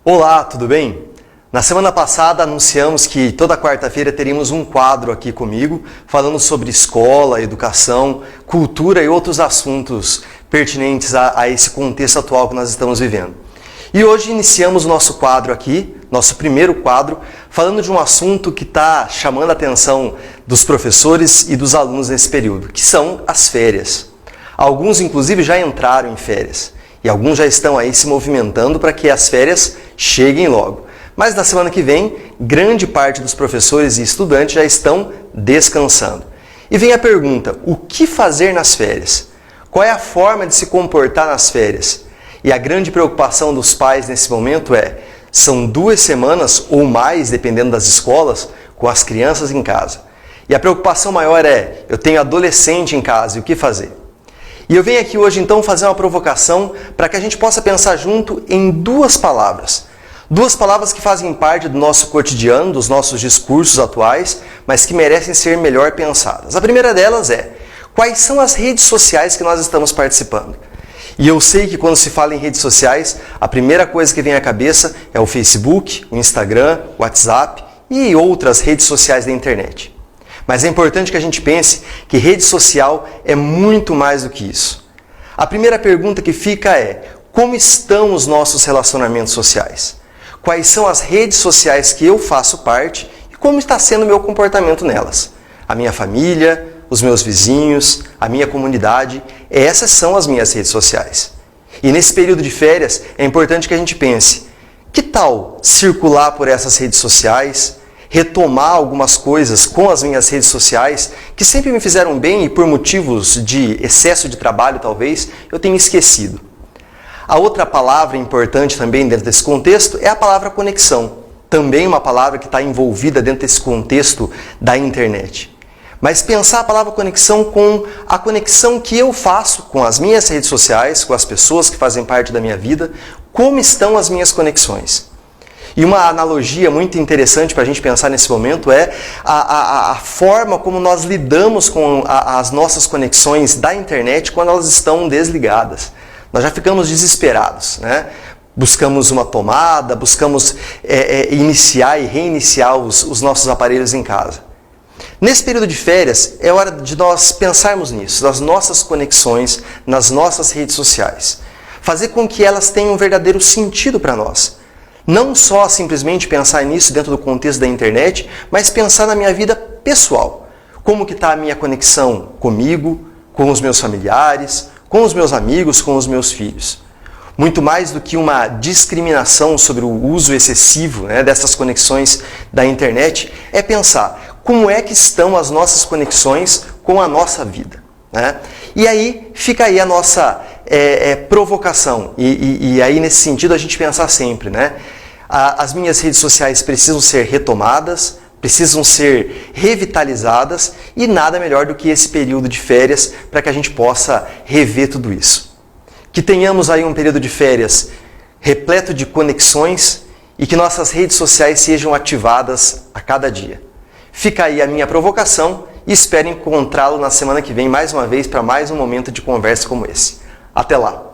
Olá, tudo bem? Na semana passada anunciamos que toda quarta-feira teríamos um quadro aqui comigo falando sobre escola, educação, cultura e outros assuntos pertinentes a esse contexto atual que nós estamos vivendo. E hoje iniciamos o nosso quadro aqui, nosso primeiro quadro, falando de um assunto que está chamando a atenção dos professores e dos alunos nesse período, que são as férias. Alguns inclusive já entraram em férias. E alguns já estão aí se movimentando para que as férias cheguem logo. Mas na semana que vem, grande parte dos professores e estudantes já estão descansando. E vem a pergunta, o que fazer nas férias? Qual é a forma de se comportar nas férias? E a grande preocupação dos pais nesse momento são 2 semanas ou mais, dependendo das escolas, com as crianças em casa. E a preocupação maior eu tenho adolescente em casa, e o que fazer? E eu venho aqui hoje então fazer uma provocação para que a gente possa pensar junto em 2 palavras. 2 palavras que fazem parte do nosso cotidiano, dos nossos discursos atuais, mas que merecem ser melhor pensadas. A primeira delas quais são as redes sociais que nós estamos participando? E eu sei que quando se fala em redes sociais, a primeira coisa que vem à cabeça é o Facebook, o Instagram, o WhatsApp e outras redes sociais da internet. Mas é importante que a gente pense que rede social é muito mais do que isso. A primeira pergunta que fica como estão os nossos relacionamentos sociais? Quais são as redes sociais que eu faço parte e como está sendo o meu comportamento nelas? A minha família, os meus vizinhos, a minha comunidade, essas são as minhas redes sociais. E nesse período de férias é importante que a gente pense, que tal circular por essas redes sociais, retomar algumas coisas com as minhas redes sociais que sempre me fizeram bem e por motivos de excesso de trabalho, talvez, eu tenha esquecido. A outra palavra importante também dentro desse contexto é a palavra conexão. Também uma palavra que está envolvida dentro desse contexto da internet. Mas pensar a palavra conexão com a conexão que eu faço com as minhas redes sociais, com as pessoas que fazem parte da minha vida, como estão as minhas conexões. E uma analogia muito interessante para a gente pensar nesse momento a forma como nós lidamos com as nossas conexões da internet quando elas estão desligadas. Nós já ficamos desesperados, né? Buscamos uma tomada, buscamos iniciar e reiniciar os nossos aparelhos em casa. Nesse período de férias, é hora de nós pensarmos nisso, nas nossas conexões, nas nossas redes sociais. Fazer com que elas tenham um verdadeiro sentido para nós. Não só simplesmente pensar nisso dentro do contexto da internet, mas pensar na minha vida pessoal. Como que está a minha conexão comigo, com os meus familiares, com os meus amigos, com os meus filhos. Muito mais do que uma discriminação sobre o uso excessivo dessas conexões da internet, é pensar como é que estão as nossas conexões com a nossa vida. E aí fica aí a nossa provocação. E aí nesse sentido a gente pensar sempre, as minhas redes sociais precisam ser retomadas, precisam ser revitalizadas e nada melhor do que esse período de férias para que a gente possa rever tudo isso. Que tenhamos aí um período de férias repleto de conexões e que nossas redes sociais sejam ativadas a cada dia. Fica aí a minha provocação e espero encontrá-lo na semana que vem mais uma vez para mais um momento de conversa como esse. Até lá!